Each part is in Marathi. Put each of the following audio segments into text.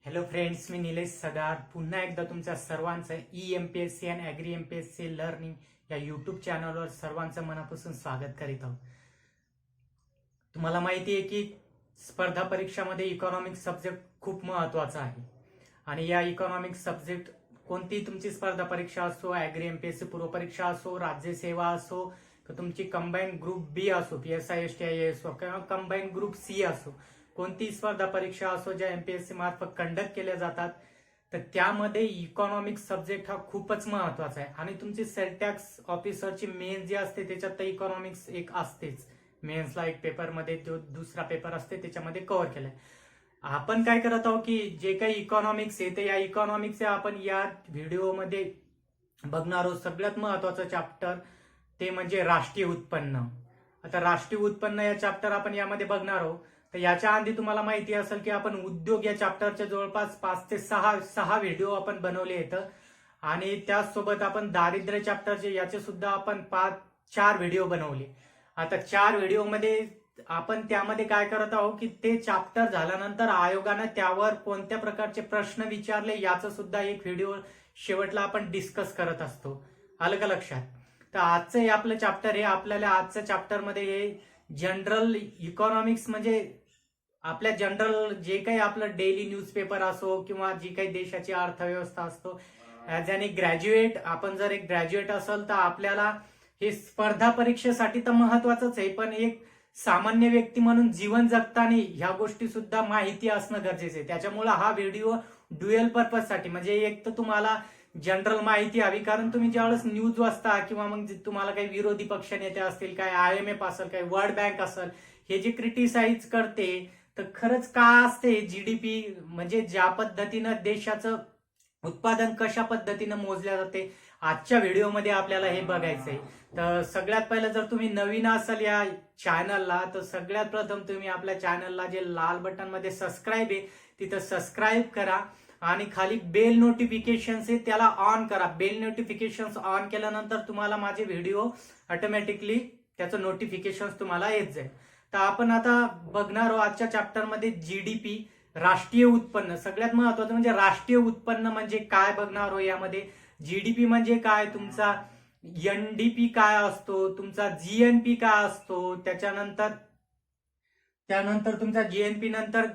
हॅलो फ्रेंड्स, मी निलेश सदार पुन्हा एकदा तुमच्या सर्वांचं एमपीएससी आणि ॲग्री एमपीएससी लर्निंग या यूट्यूब चॅनलवर सर्वांचं मनापासून स्वागत करीत आहोत. तुम्हाला माहिती आहे की स्पर्धा परीक्षामध्ये इकॉनॉमिक्स सब्जेक्ट खूप महत्त्वाचा आहे आणि या इकॉनॉमिक्स सब्जेक्ट कोणती तुमची स्पर्धा परीक्षा असो, ॲग्री एमपीएससी पूर्व परीक्षा असो, राज्यसेवा असो, तर तुमची कंबाईन ग्रुप बी असो, PSI STI असो किंवा कंबाईन ग्रुप सी असो, कोणती स्पर्धा परीक्षा असो ज्या एमपीएससी मार्फत कंडक्ट केल्या जातात, तर त्यामध्ये इकॉनॉमिक्स सब्जेक्ट हा खूपच महत्वाचा आहे. आणि तुमची सेल टॅक्स ऑफिसरची मेन्स जी असते त्याच्यात तर इकॉनॉमिक्स एक असतेच. मेन्सला एक पेपरमध्ये जो दुसरा पेपर असते त्याच्यामध्ये कव्हर केलाय. आपण काय करत आहोत की जे काही इकॉनॉमिक्स आहे ते या इकॉनॉमिक्सचे आपण या व्हिडिओमध्ये बघणार आहोत. सगळ्यात महत्वाचं चॅप्टर ते म्हणजे राष्ट्रीय उत्पन्न. आता राष्ट्रीय उत्पन्न या चॅप्टर आपण यामध्ये बघणार आहोत. तर याच्या आधी तुम्हाला माहिती असेल की आपण उद्योग या चॅप्टरचे जवळपास 5 ते 6 व्हिडिओ आपण बनवले आहेत आणि त्याचसोबत आपण दारिद्र्य चॅप्टरचे याचे सुद्धा आपण 4 व्हिडिओ बनवले. आता 4 व्हिडिओमध्ये आपण त्यामध्ये काय करत आहोत की ते चॅप्टर झाल्यानंतर आयोगाने त्यावर कोणत्या प्रकारचे प्रश्न विचारले याचं सुद्धा एक व्हिडिओ शेवटला आपण डिस्कस करत असतो. आलं का लक्षात? तर आजचं हे आपलं चॅप्टर आहे. आपल्याला आजच्या चॅप्टरमध्ये हे जनरल इकॉनॉमिक्स म्हणजे आपल्या जनरल जे काही आपलं डेली न्यूजपेपर असो किंवा जी काही देशाची अर्थव्यवस्था असतो, ऍज अन एक ग्रॅज्युएट, आपण जर एक ग्रॅज्युएट असेल तर आपल्याला हे स्पर्धा परीक्षेसाठी तर महत्वाचंच आहे, पण एक सामान्य व्यक्ती म्हणून जीवन जगताना ह्या गोष्टी सुद्धा माहिती असणं गरजेचं आहे. त्याच्यामुळे हा व्हिडिओ ड्युएल पर्पज साठी, म्हणजे एक तर तुम्हाला जनरल माहिती हवी, कारण तुम्ही ज्यावेळेस न्यूज वाचता किंवा मग तुम्हाला काही विरोधी पक्ष नेते असतील, काय IMF असेल, काही वर्ल्ड बँक असेल, हे जे क्रिटिसाइज करते तर खरंच का असते GDP म्हणजे ज्या पद्धतीनं देशाचं उत्पादन कशा पद्धतीनं मोजल्या जाते, आजच्या व्हिडिओमध्ये आपल्याला हे बघायचंय. तर सगळ्यात पहिलं जर तुम्ही नवीन असाल या चॅनलला तर सगळ्यात प्रथम तुम्ही आपल्या चॅनलला जे लाल बटन मध्ये सबस्क्राईब आहे तिथं सबस्क्राईब करा आणि खाली बेल नोटिफिकेशन्स आहे त्याला ऑन करा. बेल नोटिफिकेशन्स ऑन केल्यानंतर तुम्हाला माझे व्हिडिओ ऑटोमॅटिकली त्याचं नोटिफिकेशन तुम्हाला येत जाईल. तर आपण आता बघणार आहोत आजच्या चॅप्टरमध्ये GDP राष्ट्रीय उत्पन्न. सगळ्यात महत्वाचं म्हणजे राष्ट्रीय उत्पन्न म्हणजे काय बघणार आहोत यामध्ये. GDP म्हणजे काय, तुमचा NDP काय असतो, तुमचा GNP काय असतो, त्याच्यानंतर तुमचा GNP नंतर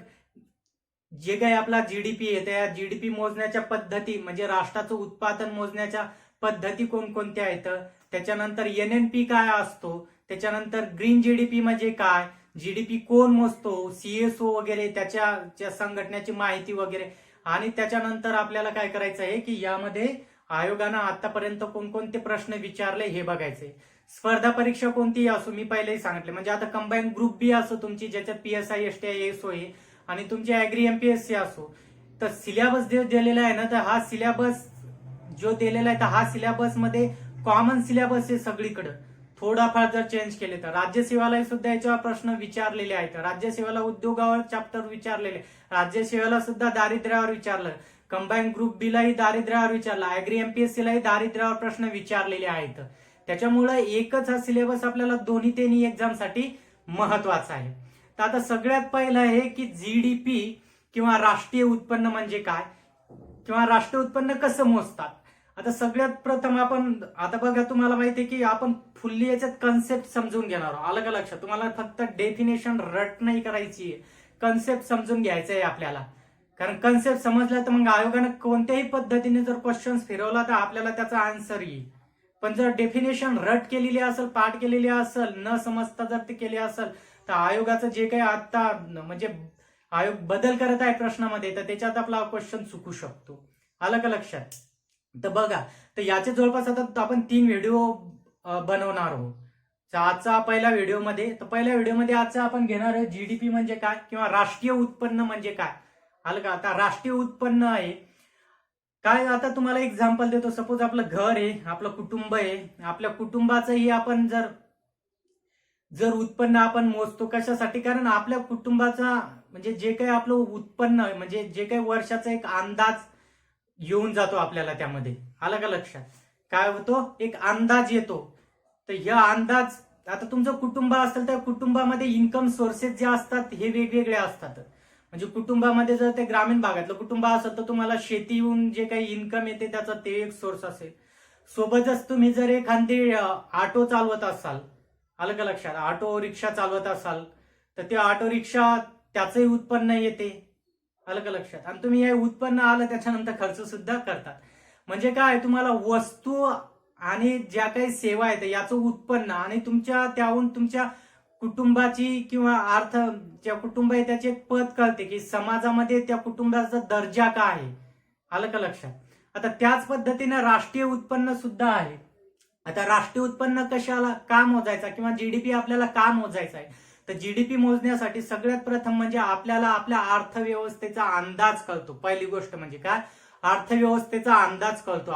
जे काही आपला GDP आहे त्या GDP मोजण्याच्या पद्धती म्हणजे राष्ट्राचं उत्पादन मोजण्याच्या पद्धती कोणकोणत्या आहेत, त्याच्यानंतर NNP काय असतो, त्याच्यानंतर ग्रीन GDP म्हणजे काय, GDP कोण मोजतो, CSO वगैरे त्याच्या संघटनेची माहिती वगैरे. आणि त्याच्यानंतर आपल्याला काय करायचं आहे की यामध्ये आयोगानं आतापर्यंत कोणकोणते प्रश्न विचारले हे बघायचे. स्पर्धा परीक्षा कोणतीही असो, मी पहिलेही सांगितले, म्हणजे आता कंबाईन ग्रुप बी असो तुमची ज्याच्यात PSI STI SO आहे आणि तुमची ॲग्री MPSC असो, तर सिलेबस जो दिलेला आहे ना, तर हा सिलेबस जो दिलेला आहे तर हा सिलेबस मध्ये कॉमन सिलेबस आहे सगळीकडे. थोडाफार जर चेंज केले तर राज्यसेवेला सुद्धा याच्यावर प्रश्न विचारलेले आहेत. राज्यसेवेला उद्योगावर चॅप्टर विचारलेले, राज्यसेवेला सुद्धा दारिद्र्यावर विचारलं, कंबाईन ग्रुप बी लाही दारिद्र्यावर विचारला, ॲग्री MPSC लाही दारिद्र्यावर प्रश्न विचारलेले आहेत. त्याच्यामुळे एकच हा सिलेबस आपल्याला दोन्ही तिन्ही एक्झाम साठी महत्वाचा आहे. तर आता सगळ्यात पहिलं आहे की GDP किंवा राष्ट्रीय उत्पन्न म्हणजे काय किंवा राष्ट्रीय उत्पन्न कसं मोजतात. आता सगळ्यात प्रथम आपण आता बघा, तुम्हाला माहिती आहे की आपण फुल्ली याच्यात कन्सेप्ट समजून घेणार आहोत. आलं का लक्षात? तुम्हाला फक्त डेफिनेशन रट नाही करायची आहे, कन्सेप्ट समजून घ्यायचं आहे आपल्याला. कारण कन्सेप्ट समजला तर मग आयोगानं कोणत्याही पद्धतीने जर क्वेश्चन फिरवला तर आपल्याला त्याचा आन्सर येईल. पण जर डेफिनेशन रट केलेली असेल, पाठ केलेली असेल, न समजता जर ते केले असेल तर आयोगाचं जे काही आता म्हणजे आयोग बदल करत आहे प्रश्नामध्ये तर त्याच्यात आपला क्वेश्चन चुकू शकतो. आलं का लक्षात? तर बघा, तर याचे जवळपास आता आपण 3 व्हिडिओ बनवणार आहोत. आजचा पहिल्या व्हिडिओमध्ये आजचा आपण घेणार आहे GDP म्हणजे काय किंवा राष्ट्रीय उत्पन्न म्हणजे काय. आलं का? आता राष्ट्रीय उत्पन्न आहे काय, आता तुम्हाला एक्झाम्पल देतो. सपोज आपलं घर आहे, आपलं कुटुंब आहे, आपल्या कुटुंबाचंही आपण जर उत्पन्न आपण मोजतो कशासाठी, कारण आपल्या कुटुंबाचा म्हणजे जे काही आपलं उत्पन्न म्हणजे जे काही वर्षाचा एक अंदाज येऊन जातो आपल्याला त्यामध्ये. आलं का लक्षात? काय होतो, एक अंदाज येतो. तर ह्या अंदाज, आता तुमचं कुटुंब असेल तर कुटुंबामध्ये इन्कम सोर्सेस जे असतात हे वेगवेगळे असतात. म्हणजे कुटुंबामध्ये जर ते ग्रामीण भागातलं कुटुंब असेल तर तुम्हाला शेतीहून जे काही इन्कम येते त्याचा ते एक सोर्स असेल. सोबतच तुम्ही जर एखादी ऑटो चालवत असाल, आलं का लक्षात, ऑटो रिक्षा चालवत असाल तर ते ऑटो रिक्षा त्याचंही उत्पन्न येते, आलं का लक्षात. आणि तुम्ही हे उत्पन्न आलं त्याच्यानंतर खर्च सुद्धा करतात. म्हणजे काय, तुम्हाला वस्तू आणि ज्या काही सेवा आहेत याचं उत्पन्न आणि तुमच्या त्याहून तुमच्या कुटुंबाची किंवा अर्थ ज्या कुटुंब आहे त्याचे एक पद कळते की समाजामध्ये त्या कुटुंबाचा दर्जा काय आहे, आलं का लक्षात. आता त्याच पद्धतीनं राष्ट्रीय उत्पन्न सुद्धा आहे. आता राष्ट्रीय उत्पन्न कशाला का मोजायचा किंवा जीडीपी आपल्याला का मोजायचा आहे, तर जीडीपी मोजण्यासाठी सगळ्यात प्रथम म्हणजे आपल्याला आपल्या अर्थव्यवस्थेचा अंदाज कळतो. पहिली गोष्ट म्हणजे काय, अर्थव्यवस्थेचा अंदाज कळतो,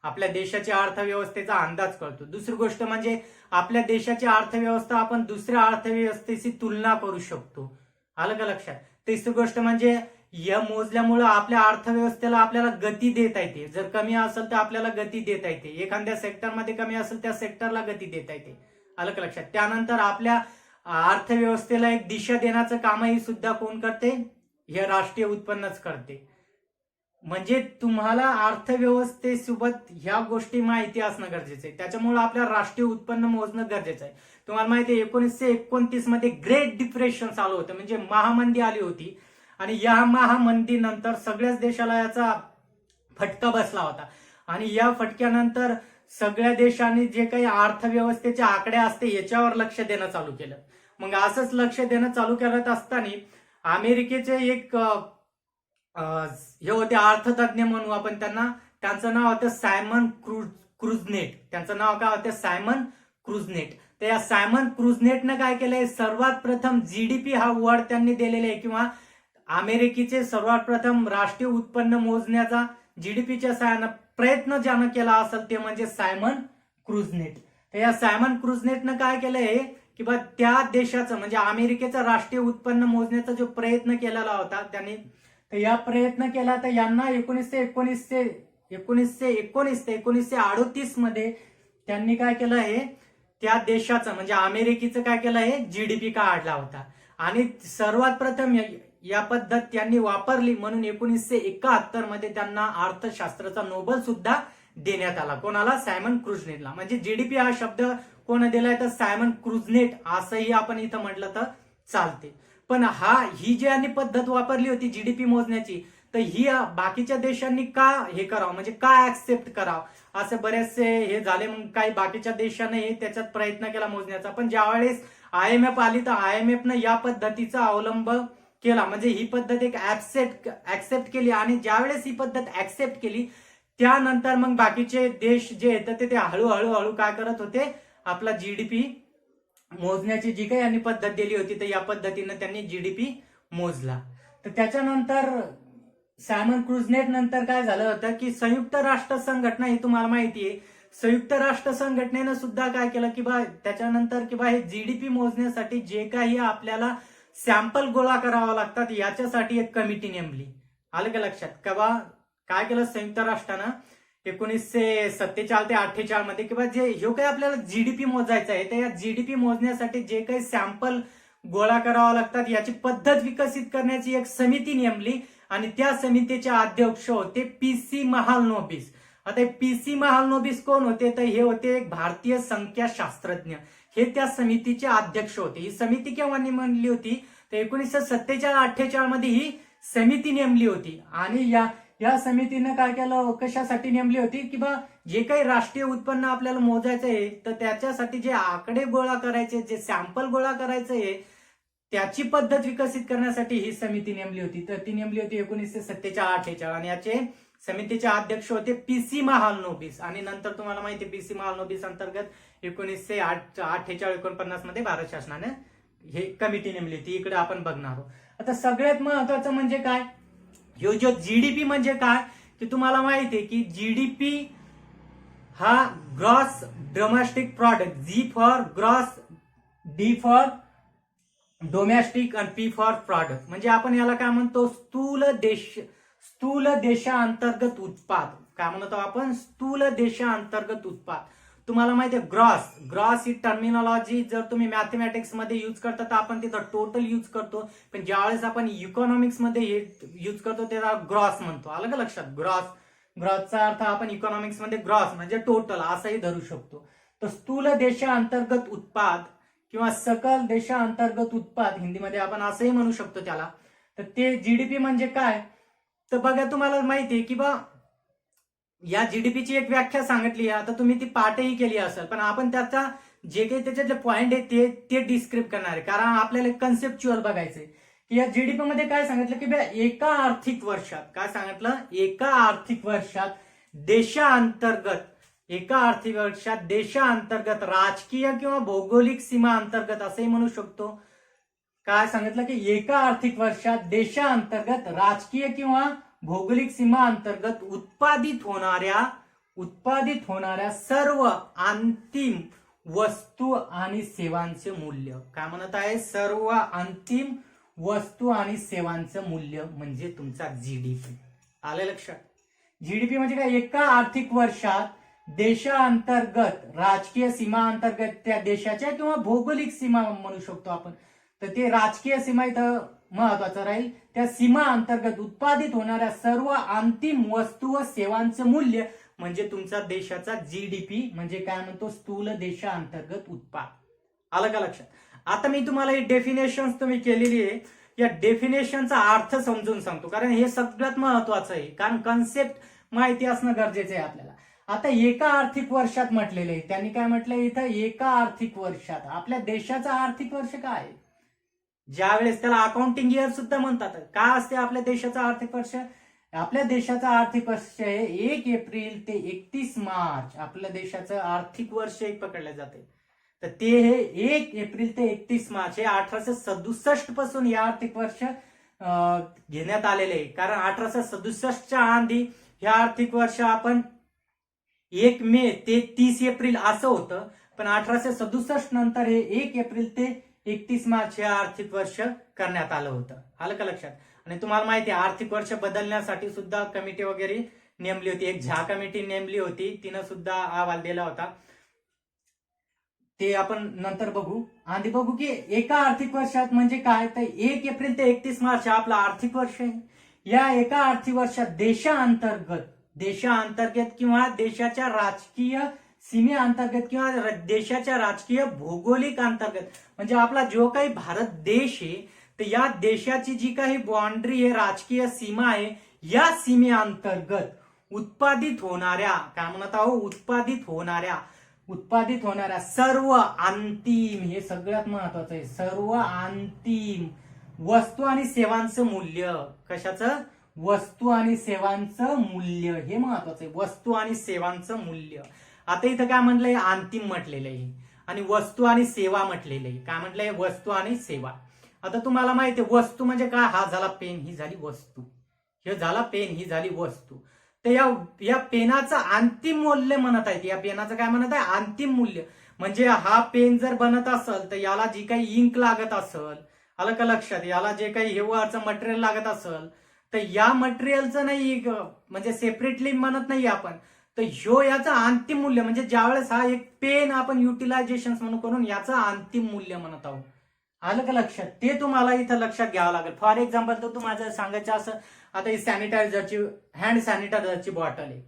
आपल्या देशाच्या अर्थव्यवस्थेचा अंदाज कळतो. दुसरी गोष्ट म्हणजे आपल्या देशाची अर्थव्यवस्था आपण दुसऱ्या अर्थव्यवस्थेशी तुलना करू शकतो, आलं का लक्षात. तिसरी गोष्ट म्हणजे या मोजल्यामुळे आपल्या अर्थव्यवस्थेला आपल्याला गती देता येते. जर कमी असेल तर आपल्याला गती देता येते, एखाद्या सेक्टरमध्ये कमी असेल त्या सेक्टरला गती देता येते, आलं का लक्षात. त्यानंतर आपल्या अर्थव्यवस्थेला एक दिशा देण्याचं कामही सुद्धा कोण करते, हे राष्ट्रीय उत्पन्नच करते. म्हणजे तुम्हाला अर्थव्यवस्थेसोबत ह्या गोष्टी माहिती असणं गरजेचं आहे. त्याच्यामुळे आपल्या राष्ट्रीय उत्पन्न मोजणं गरजेचं आहे. तुम्हाला माहिती आहे 1929 मध्ये ग्रेट डिप्रेशन चालू होतं, म्हणजे महामंदी आली होती. आणि या महामंदीनंतर सगळ्याच देशाला याचा फटका बसला होता. आणि या फटक्यानंतर सगळ्या देशांनी जे काही अर्थव्यवस्थेचे आकडे असते याच्यावर लक्ष देणं चालू केलं. मग असंच लक्ष देणं चालू करत असताना अमेरिकेचे एक हे होते अर्थतज्ञ म्हणू आपण त्यांना, त्यांचं नाव होतं सायमन क्रुझनेट. त्यांचं नाव काय होतं, सायमन क्रुझनेट. तर या सायमन क्रुझनेटनं काय केलंय, सर्वात प्रथम जीडीपी हा वर्ड त्यांनी दिलेला आहे किंवा अमेरिकेचे सर्वात प्रथम राष्ट्रीय उत्पन्न मोजण्याचा जीडीपीच्या सहाय्यानं प्रयत्न ज्यानं केला असेल ते म्हणजे सायमन क्रुझनेट. तर या सायमन क्रुझनेटनं काय केलंय की बा त्या देशाचं म्हणजे अमेरिकेचं राष्ट्रीय उत्पन्न मोजण्याचा जो प्रयत्न केलेला होता त्यांनी, तर या प्रयत्न केला तर यांना 1919 ते 1938 मध्ये त्यांनी काय केलं आहे, त्या देशाचं म्हणजे अमेरिकेचं काय केलं आहे, जीडीपी काढला होता. आणि सर्वात प्रथम या पद्धत त्यांनी वापरली म्हणून 1971 मध्ये त्यांना अर्थशास्त्राचा नोबेल सुद्धा देण्यात आला. कोणाला, सायमन क्रुझनेटला. म्हणजे जीडीपी हा शब्द कोण दिलाय तर सायमन क्रुझनेट असंही आपण इथं म्हटलं तर चालते. पण ही जी यांनी पद्धत वापरली होती जीडीपी मोजण्याची, तर ही बाकीच्या देशांनी का हे करावं म्हणजे का ऍक्सेप्ट करावं असं बरेचसे हे झाले. मग काही बाकीच्या देशाने त्याच्यात प्रयत्न केला मोजण्याचा. पण ज्यावेळेस IMF आली तर IMF या पद्धतीचा अवलंब केला, म्हणजे ही पद्धत एक ऍक्सेप्ट केली. आणि ज्यावेळेस ही पद्धत ऍक्सेप्ट केली त्यानंतर मग बाकीचे देश जे येतात ते हळूहळू काय करत होते, आपला जीडीपी मोजण्याची जी काही यांनी पद्धत दिली होती तर या पद्धतीनं त्यांनी जीडीपी मोजला. तर त्याच्यानंतर सायमन क्रुझनेट नंतर काय झालं होतं की संयुक्त राष्ट्र संघटना, ही तुम्हाला माहिती आहे, संयुक्त राष्ट्र संघटनेनं सुद्धा काय केलं की बा त्याच्यानंतर की बा हे जीडीपी मोजण्यासाठी जे काही आपल्याला सॅम्पल गोळा करावा लागतात याच्यासाठी एक कमिटी नेमली, आलं का लक्षात. का बा काय केलं संयुक्त राष्ट्रानं 1947 ते 48 मध्ये किंवा जे हे काही आपल्याला जीडीपी मोजायचं आहे तर या जीडीपी मोजण्यासाठी जे काही सॅम्पल गोळा करावा लागतात याची पद्धत विकसित करण्याची एक समिती नेमली. आणि त्या समितीचे अध्यक्ष होते PC महालनोबिस. आता PC महालनोबिस कोण होते तर हे होते एक भारतीय संख्याशास्त्रज्ञ, हे त्या समितीचे अध्यक्ष होते. ही समिती केव्हा नेमली होती तर 1947-48 मध्ये ही समिती नेमली होती. आणि या समितीने काय केलं, कशासाठी नेमली होती की बा जे काही राष्ट्रीय उत्पन्न आपल्याला मोजायचं आहे तर त्याच्यासाठी जे आकडे गोळा करायचे, जे सॅम्पल गोळा करायचं आहे त्याची पद्धत विकसित करण्यासाठी ही समिती नेमली होती. तर ती नेमली होती 1947-48 आणि याचे समितीचे अध्यक्ष होते PC महालनोबिस. आणि नंतर तुम्हाला माहिती आहे PC महालनोबिस अंतर्गत 1948-49 मध्ये भारत शासनाने हे कमिटी नेमली होती. इकडे आपण बघणार आहोत. आता सगळ्यात महत्वाचं म्हणजे काय, हे जो जीडीपी म्हणजे काय की तुम्हाला माहिती आहे की जीडीपी हा gross domestic product, G for gross, D for domestic आणि P फॉर प्रॉडक्ट, म्हणजे आपण याला काय म्हणतो, स्थूल देशांतर्गत उत्पाद. काय म्हणतो आपण, स्थूल देशांतर्गत उत्पाद. तुम्हाला माहिती आहे ग्रॉस ही टर्मिनॉलॉजी जर तुम्ही मॅथमॅटिक्स मध्ये युज करता तर आपण तिथं टोटल युज करतो, पण ज्यावेळेस आपण इकॉनॉमिक्स मध्ये हे युज करतो त्याला ग्रॉस म्हणतो. आलं का लक्षात? ग्रॉसचा अर्थ आपण इकॉनॉमिक्स मध्ये ग्रॉस म्हणजे टोटल असंही धरू शकतो. तर स्थूल देशांतर्गत उत्पाद किंवा सकल देशांतर्गत उत्पाद हिंदीमध्ये आपण असंही म्हणू शकतो त्याला. तर ते जीडीपी म्हणजे काय? तर बघा, तुम्हाला माहितीये की बा या जीडीपीची एक व्याख्या सांगितली आहे, आता तुम्ही ती पाठही केली असेल, पण आपण त्याचा जे काही त्याच्यातले पॉइंट आहे ते डिस्क्राईब करणार आहे, कारण आपल्याला कन्सेप्च्युअल बघायचंय की या जीडीपी मध्ये काय सांगितलं की बा एका आर्थिक वर्षात, काय सांगितलं, एका आर्थिक वर्षात देशांतर्गत राजकीय किंवा भौगोलिक सीमा अंतर्गत असंही म्हणू शकतो. काय सांगितलं की एका आर्थिक वर्षात देशांतर्गत राजकीय किंवा भौगोलिक सीमा अंतर्गत उत्पादित होणाऱ्या सर्व अंतिम वस्तू आणि सेवांचे मूल्य. काय म्हणत आहे? सर्व अंतिम वस्तू आणि सेवांचं मूल्य म्हणजे तुमचा जीडीपी. आलं लक्षात? जीडीपी म्हणजे काय? एका आर्थिक वर्षात देशांतर्गत राजकीय सीमा अंतर्गत त्या देशाच्या किंवा भौगोलिक सीमा म्हणू शकतो आपण, तर ते राजकीय सीमा इथं महत्वाचं राहील. त्या सीमा अंतर्गत उत्पादित होणाऱ्या सर्व अंतिम वस्तू व सेवांचं मूल्य म्हणजे तुमचा देशाचा जीडीपी म्हणजे काय म्हणतो? स्थूल देशांतर्गत उत्पाद. आलं का लक्षात? आता मी तुम्हाला ही डेफिनेशन तुम्ही केलेली आहे, या डेफिनेशनचा अर्थ समजून सांगतो, कारण हे सगळ्यात महत्वाचं आहे, कारण कन्सेप्ट माहिती असणं गरजेचं आहे आपल्याला. आता एका आर्थिक वर्षात म्हटलेलं आहे, त्यांनी काय म्हटलंय इथं? एका आर्थिक वर्षात. आपल्या देशाचं आर्थिक वर्ष काय आहे? ज्यावेळेस त्याला अकाउंटिंग इयर सुद्धा म्हणतात. काय असते आपल्या देशाचं आर्थिक वर्ष? आपल्या देशाचं आर्थिक वर्ष आहे 1 एप्रिल ते 31 मार्च. आपल्या देशाचं आर्थिक वर्ष एक पकडलं जाते, तर ते हे 1 एप्रिल ते 31 मार्च हे 1867 पासून हे आर्थिक वर्ष घेण्यात आलेले आहे. कारण 1867च्या आधी हे आर्थिक वर्ष आपण 1 मे ते 30 एप्रिल असं होतं, पण 1867 नंतर हे 1 एप्रिल ते 31 मार्च हे आर्थिक वर्ष करण्यात आलं होतं. आलं का लक्षात? आणि तुम्हाला माहिती आहे आर्थिक वर्ष बदलण्यासाठी सुद्धा कमिटी वगैरे नेमली होती, एक झा कमिटी नेमली होती, तिनं सुद्धा अहवाल दिला होता, ते आपण नंतर बघू. आधी बघू की एका आर्थिक वर्षात म्हणजे काय, तर 1 एप्रिल ते 31 मार्च हा आपला आर्थिक वर्ष आहे. या एका आर्थिक वर्षात देशांतर्गत किंवा देशाच्या राजकीय सीमेअंतर्गत किंवा देशाच्या राजकीय भौगोलिक अंतर्गत म्हणजे आपला जो काही भारत देश आहे, तर या देशाची जी काही बाउंड्री आहे, राजकीय सीमा आहे, या सीमेअंतर्गत उत्पादित होणाऱ्या, काय म्हणत आहोत, उत्पादित होणाऱ्या सर्व अंतिम, हे सगळ्यात महत्वाचं आहे, सर्व अंतिम वस्तू आणि सेवांचं मूल्य. कशाचं? वस्तू आणि सेवांचं मूल्य, हे महत्वाचं आहे, वस्तू आणि सेवांचं मूल्य. आता इथं काय म्हटलंय? अंतिम म्हटलेलं आहे आणि वस्तू आणि सेवा म्हटलेलं आहे. काय म्हटलंय? वस्तू आणि सेवा. आता तुम्हाला माहिती आहे वस्तू म्हणजे काय? हा झाला पेन, ही झाली वस्तू, हे झाला पेन, ही झाली वस्तू. तर या पेनाचं अंतिम मूल्य म्हणत आहेत, या पेनाचं काय म्हणत आहे? अंतिम मूल्य. म्हणजे हा पेन जर बनत असेल तर याला जी काही इंक लागत असेल, आलं का लक्षात, याला जे काही हेवरचं मटेरियल लागत असेल, तर या मटेरियलचं नाही म्हणजे सेपरेटली म्हणत नाही आपण, तर ह्यो याचं अंतिम मूल्य म्हणजे ज्यावेळेस हा एक पेन आपण युटिलायझेशन म्हणून करून याचं अंतिम मूल्य म्हणत आहोत. आलं का लक्षात? ते तुम्हाला इथं लक्षात घ्यावं लागेल. फॉर एक्झाम्पल तर तुम्हाला सांगायचं असं, आता ही सॅनिटायझरची, हँड सॅनिटायझरची बॉटल आहे.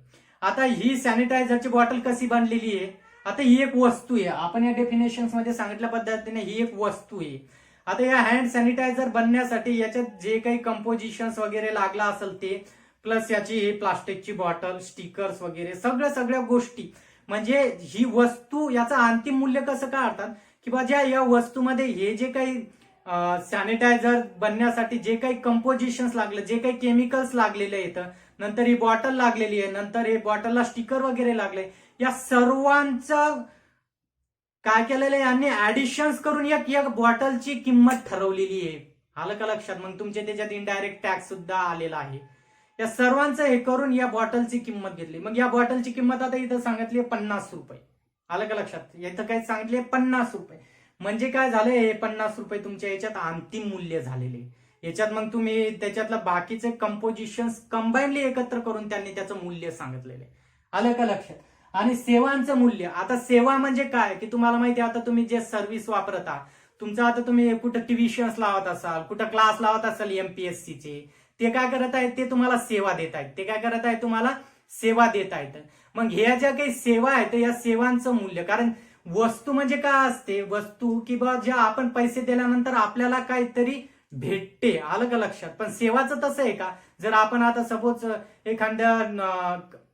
आता ही सॅनिटायझरची बॉटल कशी बनलेली आहे? आता ही एक वस्तू आहे, आपण या डेफिनेशन मध्ये सांगितल्या पद्धतीने ही एक वस्तू आहे. आता या हँड सॅनिटायझर बनण्यासाठी याच्यात जे काही कंपोजिशन्स वगैरे लागला असेल ते, प्लस याची ही प्लास्टिकची बॉटल, स्टिकर्स वगैरे सगळ्या गोष्टी, म्हणजे ही वस्तू याचं अंतिम मूल्य कसं काढतात की ज्या या वस्तूमध्ये हे जे काही सॅनिटायझर बनण्यासाठी जे काही कंपोजिशन्स लागले, जे काही केमिकल्स लागलेले आहेत, नंतर ही बॉटल लागलेली आहे, नंतर हे बॉटलला स्टिकर वगैरे लागले, या सर्वांचं काय केलेलं आहे यांनी? ऍडिशन्स करून एक बॉटलची किंमत ठरवलेली आहे. आलं का लक्षात? मग तुमच्या त्याच्यात इनडायरेक्ट टॅक्स सुद्धा आलेला आहे. या सर्वांचं हे करून या बॉटलची किंमत घेतली. मग या बॉटलची किंमत आता इथं सांगितली 50 रुपये. आलं का लक्षात? इथं काय सांगितले? 50 रुपये. म्हणजे काय झाले? हे 50 रुपये तुमच्या याच्यात अंतिम मूल्य झालेले. याच्यात मग तुम्ही त्याच्यातलं बाकीचे कंपोजिशन्स कंबाईनली एकत्र करून त्यांनी त्याचं मूल्य सांगितलेले. आलं का लक्षात? आणि सेवांचं मूल्य. आता सेवा म्हणजे काय की तुम्हाला माहिती आहे, आता तुम्ही जे सर्व्हिस वापरता, तुमचं आता तुम्ही कुठं ट्युशन्स लावत असाल, कुठं क्लास लावत असाल MPSC चे, ते काय करत आहेत, ते तुम्हाला सेवा देत आहेत. ते काय करत आहेत, तुम्हाला सेवा देत आहेत. मग ह्या ज्या काही सेवा आहेत या सेवांचं मूल्य, कारण वस्तू म्हणजे काय असते, वस्तू किंवा ज्या आपण पैसे दिल्यानंतर आपल्याला काहीतरी भेटते, आलं का लक्षात. पण सेवाचं तसं आहे का, जर आपण आता सपोज एखाद्या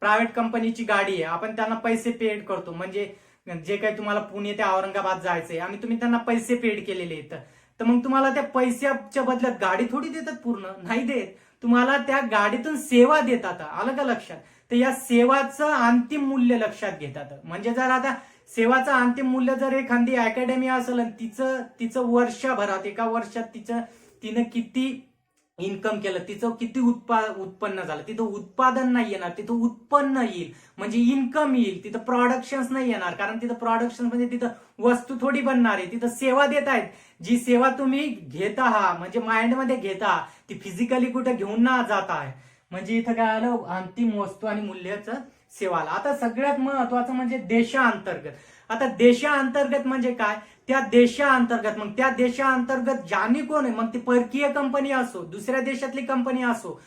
प्रायव्हेट कंपनीची गाडी आहे, आपण त्यांना पैसे पेड करतो, म्हणजे जे काही तुम्हाला पुणे ते औरंगाबाद जायचंय आणि तुम्ही त्यांना पैसे पेड केलेले आहेत, तर मग तुम्हाला त्या पैशाच्या बदल्यात गाडी थोडी देतात, पूर्ण नाही देत, तुम्हाला त्या गाडीतून सेवा देतात, आलं का लक्षात. तर या सेवाचं अंतिम मूल्य लक्षात घेतात. म्हणजे जर आता सेवाचं अंतिम मूल्य जर एखादी अकॅडमी असेल आणि तिचं वर्षभरात, एका वर्षात तिनं किती इन्कम केलं, तिचं किती उत्पन्न झालं, तिथं उत्पादन नाही येणार, तिथं उत्पन्न येईल, म्हणजे इन्कम येईल. तिथं प्रोडक्शन्स नाही येणार, कारण तिथं प्रोडक्शन म्हणजे तिथं वस्तू थोडी बनणार आहे, तिथं सेवा देत आहेत. जी सेवा तुम्ही घेता आहात, म्हणजे माइंडमध्ये घेता, ती फिजिकली कुठे घेऊन ना जाता आहे. म्हणजे इथं काय आलं, अंतिम वस्तू आणि मूल्याचं सेवाला. आता सगळ्यात महत्वाचं म्हणजे देशांतर्गत. आता देशांतर्गत म्हणजे काय, त्या देशांतर्गत, मग त्या देशांतर्गत ज्याने कोण आहे, मग ती परकीय कंपनी असो, दुसऱ्या देशातली कंपनी असो,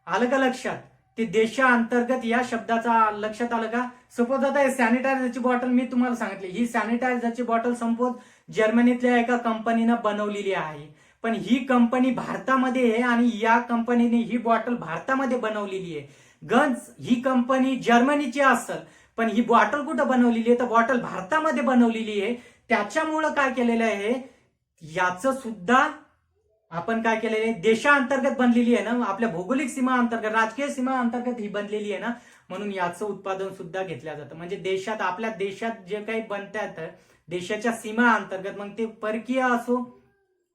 आलं का लक्षात. ते देशांतर्गत या शब्दाचा लक्षात आलं का. सपोज आता सॅनिटायझरची बॉटल मी तुम्हाला सांगितली, ही सॅनिटायझरची बॉटल सपोज जर्मनीतल्या एका कंपनीनं बनवलेली आहे, पण ही कंपनी भारतामध्ये आहे आणि या कंपनीने ही बॉटल भारतामध्ये बनवलेली आहे. गंज ही कंपनी जर्मनीची असेल, पण ही बॉटल कुठं बनवलेली आहे, तर बॉटल भारतामध्ये बनवलेली आहे. त्याच्यामुळं काय केलेलं आहे, याचं सुद्धा आपण काय केलेलं आहे, देशांतर्गत बनलेली आहे ना, आपल्या भौगोलिक सीमा अंतर्गत, राजकीय सीमा अंतर्गत ही बनलेली आहे ना, म्हणून याचं उत्पादन सुद्धा घेतलं जातं. म्हणजे देशात, आपल्या देशात जे काही बनतात देशाच्या सीमा अंतर्गत, मग ते परकीय असो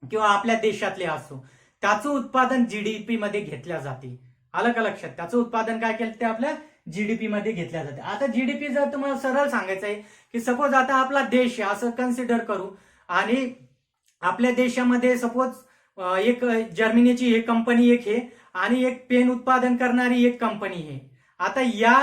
किंवा आपल्या देशातले असो, त्याचं उत्पादन जीडीपी मध्ये घेतल्या जाते, आलं का लक्षात. त्याचं उत्पादन काय केलं ते आपल्या जीडीपी मध्ये घेतल्या जाते. आता जीडीपी जर तुम्हाला सरळ सांगायचं आहे की सपोज आता आपला देश आहे असं कन्सिडर करू, आणि आपल्या देशामध्ये सपोज एक जर्मनीची एक कंपनी एक आहे आणि एक पेन उत्पादन करणारी एक कंपनी आहे. आता या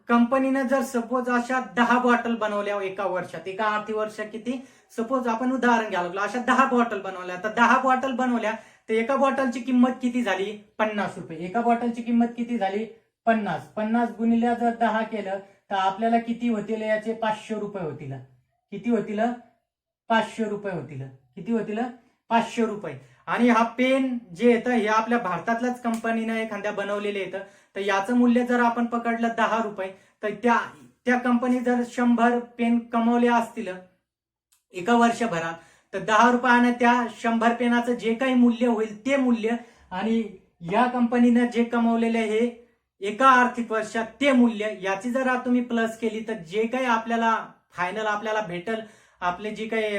कंपनीनं जर सपोज अशा 10 बॉटल बनवल्या एका वर्षात, एका आर्थिक वर्षात किती, सपोज आपण उदाहरण घ्यायला लागलो, अशा 10 बॉटल बनवल्या, तर 10 बॉटल बनवल्या, तर एका बॉटलची किंमत किती झाली, 50 रुपये. एका बॉटलची किंमत किती झाली, 50 गुणिले जर 10 केलं तर आपल्याला किती होतील, याचे 500 रुपये होतील. किती होतील, 500 रुपये होतील. किती होतील, 500 रुपये. आणि हा पेन जे येतं हे आपल्या भारतातल्याच कंपनीनं एखाद्या बनवलेले येतं, तर याचं मूल्य जर आपण पकडलं 10 रुपये, तर त्या कंपनी जर 100 पेन कमवले असतील एका वर्षभरात, तर 10 रुपयाने त्या 100 पेनाचं जे काही मूल्य होईल ते मूल्य, आणि या कंपनीनं जे कमवलेले हे एका आर्थिक वर्षात ते मूल्य, याची जर तुम्ही प्लस केली तर जे काही आपल्याला फायनल आपल्याला भेटल, आपले जे काही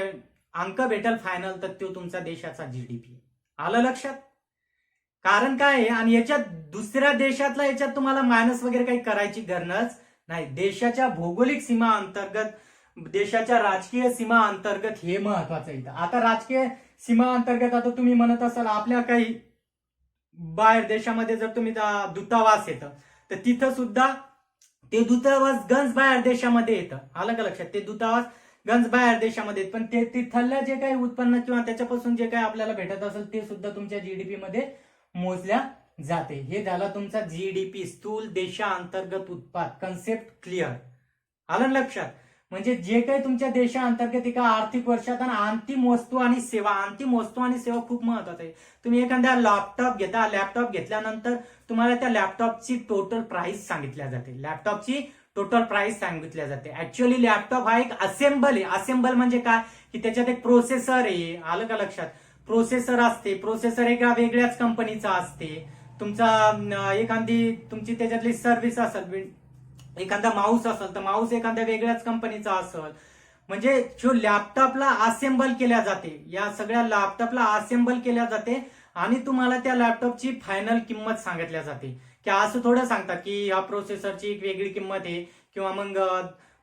अंक भेटल फायनल, तर तो तुमचा देशाचा जीडीपी. आलं लक्षात. कारण काय आहे, आणि याच्यात दुसऱ्या देशातला याच्यात तुम्हाला मायनस वगैरे काही करायची गरज नाही. देशाच्या भौगोलिक सीमा अंतर्गत, देशाच्या राजकीय सीमा अंतर्गत हे महत्वाचं आहे. आता राजकीय सीमा अंतर्गत, आता तुम्ही म्हणत असाल आपल्या काही बाहेर देशामध्ये जर तुम्ही दूतावास येतं, तर तिथं सुद्धा ते दूतावास गंज बाहेर देशामध्ये येतं, आलं का लक्षात. ते दूतावास गंज बाहेर देशामध्ये, पण ते तिथल्या जे काही उत्पन्न किंवा त्याच्यापासून जे काही आपल्याला भेटत असेल ते सुद्धा तुमच्या जीडीपी मध्ये मोजल्या जाते. हे झाला तुमचा जीडीपी, स्थूल देशांतर्गत उत्पाद. कन्सेप्ट क्लिअर, आलं लक्षात. म्हणजे जे काही तुमच्या देशांतर्गत एका आर्थिक वर्षात, आणि अंतिम वस्तू आणि सेवा. अंतिम वस्तू आणि सेवा खूप महत्वाचं आहे. तुम्ही एखाद्या लॅपटॉप घेता, लॅपटॉप घेतल्यानंतर तुम्हाला त्या लॅपटॉपची टोटल प्राइस सांगितल्या जाते. लॅपटॉपची टोटल प्राइस सांगितल्या जाते. ऍक्च्युअली लॅपटॉप हा एक असेंबल आहे. असेंबल म्हणजे काय की त्याच्यात एक प्रोसेसर आहे, आलं का लक्षात. प्रोसेसर असते, प्रोसेसर एका वेगळ्याच कंपनीचा असते. तुमचा एखादी तुमची त्याच्यातली सर्व्हिस असेल, एखादा माऊस असेल तर माऊस एखाद्या वेगळ्याच कंपनीचा असेल. म्हणजे जो लॅपटॉपला असेंबल केल्या जाते, या सगळ्या लॅपटॉपला असेंबल केल्या जाते, आणि तुम्हाला त्या लॅपटॉपची फायनल किंमत सांगितल्या जाते. की असं थोडं सांगतात की या प्रोसेसरची एक वेगळी किंमत आहे, किंवा मग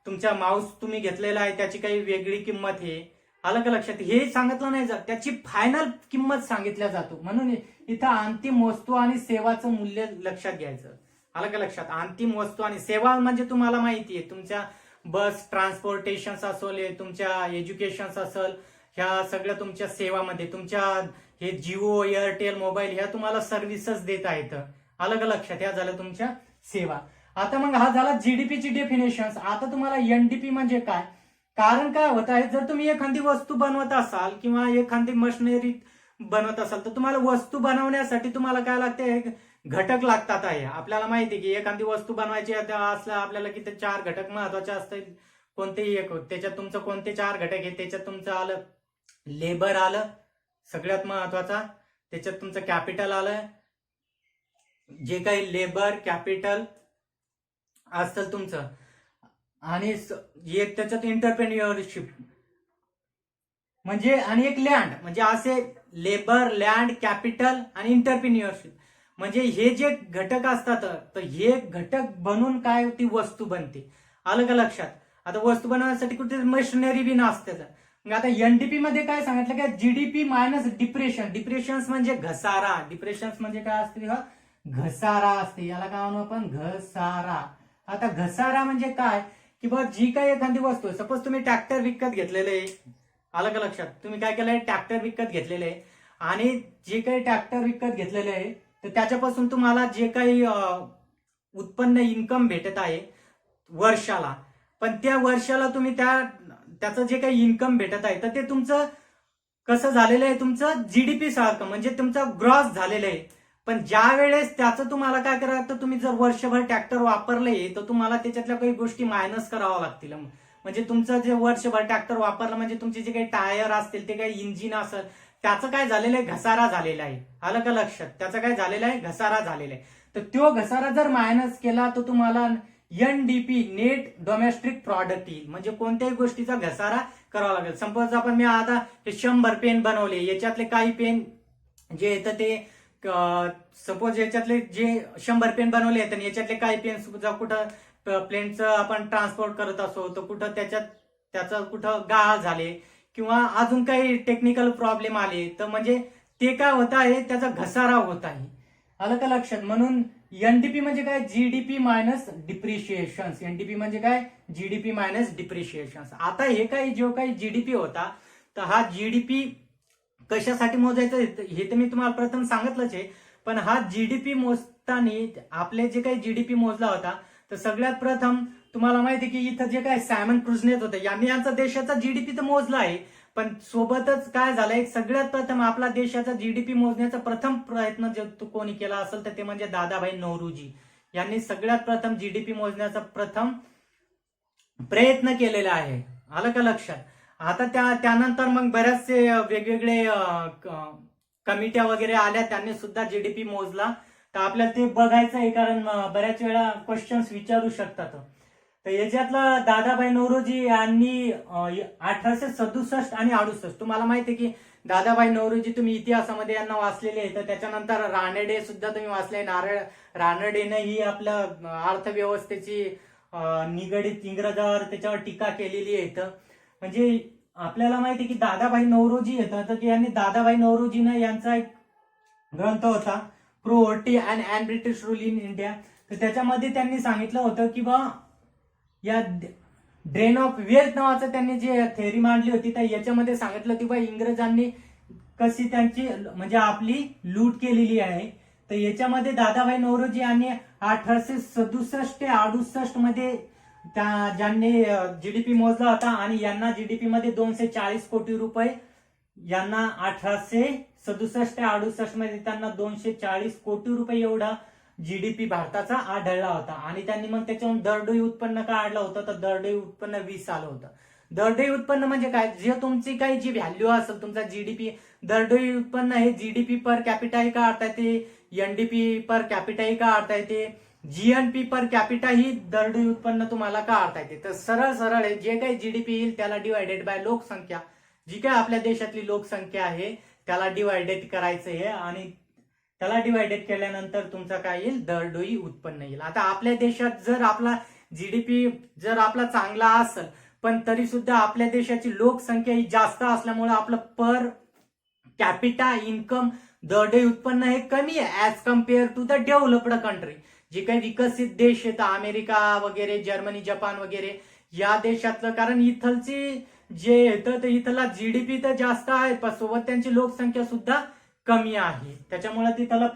तुमचा माऊस तुम्ही घेतलेला आहे त्याची काही वेगळी किंमत आहे, आलं का लक्षात. हे सांगितलं नाही जात, त्याची फायनल किंमत सांगितल्या जातो. म्हणून इथं अंतिम वस्तू आणि सेवाचं मूल्य लक्षात घ्यायचं, आलं का लक्षात. अंतिम वस्तू आणि सेवा म्हणजे तुम्हाला माहिती आहे, तुमच्या बस ट्रान्सपोर्टेशन असेल, तुमच्या एज्युकेशन असेल, ह्या सगळ्या तुमच्या सेवामध्ये तुमच्या हे जिओ, एअरटेल, मोबाईल ह्या तुम्हाला सर्व्हिसेस देता येतं. आलं का लक्षात? ह्या झाल्या तुमच्या सेवा. आता मग हा झाला जीडीपीची डेफिनेशन. आता तुम्हाला एनडीपी म्हणजे काय, कारण काय होत आहे, जर तुम्ही एखादी वस्तू बनवत असाल किंवा एखादी मशिनरी बनवत असाल तर तुम्हाला वस्तू बनवण्यासाठी तुम्हाला काय लागते, घटक लागतात आहे. आपल्याला माहिती आहे की एखादी वस्तू बनवायची असल्या आपल्याला की ते 4 घटक महत्वाचे असतात. कोणतेही एक, त्याच्यात तुमचं कोणते 4 घटक आहे, त्याच्यात तुमचं आलं लेबर आलं सगळ्यात महत्वाचा, त्याच्यात तुमचं कॅपिटल आलं, जे काही लेबर कॅपिटल असतं तुमचं, आणि एक त्याच्यात एंटरप्रेन्युअरशिप म्हणजे, आणि एक लँड, म्हणजे असे लेबर, लँड, कॅपिटल आणि एंटरप्रेन्युअरशिप, म्हणजे हे जे घटक असतात तर हे घटक बनून काय ती वस्तू बनते. आलं का लक्षात? आता वस्तू बनवण्यासाठी कुठे मशिनरी बी नसते. मग आता एनडीपी मध्ये काय सांगितलं की जीडीपी मायनस डिप्रेशन. डिप्रेशन्स म्हणजे घसारा. डिप्रेशन्स म्हणजे काय असते, घसारा असते. याला काय म्हणू आपण, घसारा. आता घसारा म्हणजे काय की बघ, जी काही एखादी वस्तू, सपोज तुम्ही ट्रॅक्टर विकत घेतलेलं आहे, आलं का लक्षात? तुम्ही काय केलंय, ट्रॅक्टर विकत घेतलेलं आहे, आणि जे काही ट्रॅक्टर विकत घेतलेलं आहे तर त्याच्यापासून तुम्हाला जे काही उत्पन्न इन्कम भेटत आहे वर्षाला, पण त्या वर्षाला तुम्ही त्याचं जे काही इन्कम भेटत आहे तर ते तुमचं कसं झालेलं आहे, तुमचं जीडीपी सारखं, म्हणजे तुमचं ग्रॉस झालेलं आहे. पण ज्या वेळेस त्याचं तुम्हाला काय करावं लागतं, तुम्ही जर वर्षभर ट्रॅक्टर वापरले तर तुम्हाला त्याच्यातल्या काही गोष्टी मायनस कराव्या लागतील. म्हणजे तुमचं जे वर्षभर ट्रॅक्टर वापरलं, म्हणजे तुमचे जे काही टायर असतील, ते काही इंजिन असेल, त्याचं काय झालेलं आहे, घसारा झालेला आहे. आलं का लक्षात? त्याचं काय झालेलं आहे, घसारा झालेला आहे. तर तो घसारा जर मायनस केला तर तुम्हाला एनडीपी, नेट डोमेस्टिक प्रॉडक्ट येईल. म्हणजे कोणत्याही गोष्टीचा घसारा करावा लागेल. सपोज आपण मी आता 100 पेन बनवले, याच्यातले काही पेन जे येतं ते, सपोज याच्यातले जे 100 पेन बनवले तर याच्यातले काही पेन कुठं प्लेनचं आपण ट्रान्सपोर्ट करत असो तर कुठं त्याचं कुठं गाळ झाले किंवा अजून काही टेक्निकल प्रॉब्लेम आले तर म्हणजे ते काय होत आहे, त्याचा घसारा होत आहे. आलं का लक्षात? म्हणून एनडीपी म्हणजे काय, जीडीपी मायनस डिप्रिशिएशन. एनडीपी म्हणजे काय, जीडीपी मायनस डिप्रिशिएशन. आता हे काही जो काही जीडीपी होता तर हा जीडीपी कशासाठी मोजायचं हे तर मी तुम्हाला प्रथम सांगितलंच आहे. पण हा जीडीपी मोजताना आपले जे काही जीडीपी मोजला होता तर सगळ्यात प्रथम तुम्हाला माहिती आहे की इथं जे काही सायमन क्रुजनेट होते यांनी यांचा देशाचा जीडीपी तर मोजला आहे, पण सोबतच काय झालंय, सगळ्यात प्रथम आपला देशाचा जीडीपी मोजण्याचा प्रथम प्रयत्न जे कोणी केला असेल तर ते म्हणजे दादाभाई नौरोजी यांनी सगळ्यात प्रथम जीडीपी मोजण्याचा प्रथम प्रयत्न केलेला आहे. आलं का लक्षात? आता त्यानंतर मग बऱ्याचसे वेगवेगळे कमिट्या वगैरे आल्या, त्यांनी सुद्धा जीडीपी मोजला. तर आपल्याला ते बघायचं आहे, कारण बऱ्याच वेळा क्वेश्चन्स विचारू शकतात. तर याच्यातलं दादाभाई नौरोजी यांनी 1867 आणि 68, तुम्हाला माहिती आहे की दादाभाई नौरोजी तुम्ही इतिहासामध्ये यांना वाचलेले आहे. तर त्याच्यानंतर रानडे सुद्धा तुम्ही वाचले. रानडेनं ही आपल्या अर्थव्यवस्थेची निगडीत इंग्रजावर त्याच्यावर टीका केलेली आहे. म्हणजे आपल्याला माहिती आहे की दादाभाई नौरोजी येतात, तर यांनी दादाभाई नौरोजीनं यांचा एक ग्रंथ होता poverty and British rule in India. तर त्याच्यामध्ये त्यांनी सांगितलं होतं की बा या ड्रेन ऑफ वेल्थ नावाचं त्यांनी जे थेअरी मांडली होती तर याच्यामध्ये सांगितलं की बा इंग्रजांनी कशी त्यांची म्हणजे आपली लूट केलेली आहे. तर याच्यामध्ये दादाभाई नौरोजी यांनी 1867 ते 68 मध्ये ज्यांनी जीडीपी मोजला होता, आणि यांना जीडीपी मध्ये 240 कोटी रुपये, यांना 1867 ते 68 मध्ये त्यांना 240 कोटी रुपये एवढा जीडीपी भारताचा आढळला होता. आणि त्यांनी मग त्याच्यावरून दरडोई उत्पन्न काढलं होतं, तर दरडोई उत्पन्न 20 आलं होतं. दरडोई उत्पन्न म्हणजे काय, जे तुमची काही जी व्हॅल्यू असेल तुमचा जीडीपी, दरडोई उत्पन्न हे जीडीपी पर कॅपिटाही काढता येते, एनडीपी पर कॅपिटाही काढता येते, जीएनपी पर कॅपिटा ही दरडोई उत्पन्न तुम्हाला काढता येते. तर सरळ सरळ आहे, जे काही जीडीपी येईल त्याला डिवायडेड बाय लोकसंख्या, जी काय आपल्या देशातली लोकसंख्या आहे त्याला डिवायडेड करायचं आहे, आणि त्याला डिवायडेड केल्यानंतर तुमचा काय येईल, दरडोई उत्पन्न येईल. आता आपल्या देशात जर आपला जीडीपी जर आपला चांगला असेल, पण तरी सुद्धा आपल्या देशाची लोकसंख्या ही जास्त असल्यामुळे आपलं पर कॅपिटा इन्कम दरडोई उत्पन्न हे कमी आहे as compared to the developed country. जे काही विकसित देश आहेत, अमेरिका वगैरे, जर्मनी, जपान वगैरे, या देशातलं, कारण इथलची जे येतं तर इथला जीडीपी तर जास्त आहे पण सोबत त्यांची लोकसंख्या सुद्धा कमी आहे, त्याच्यामुळे तिथलं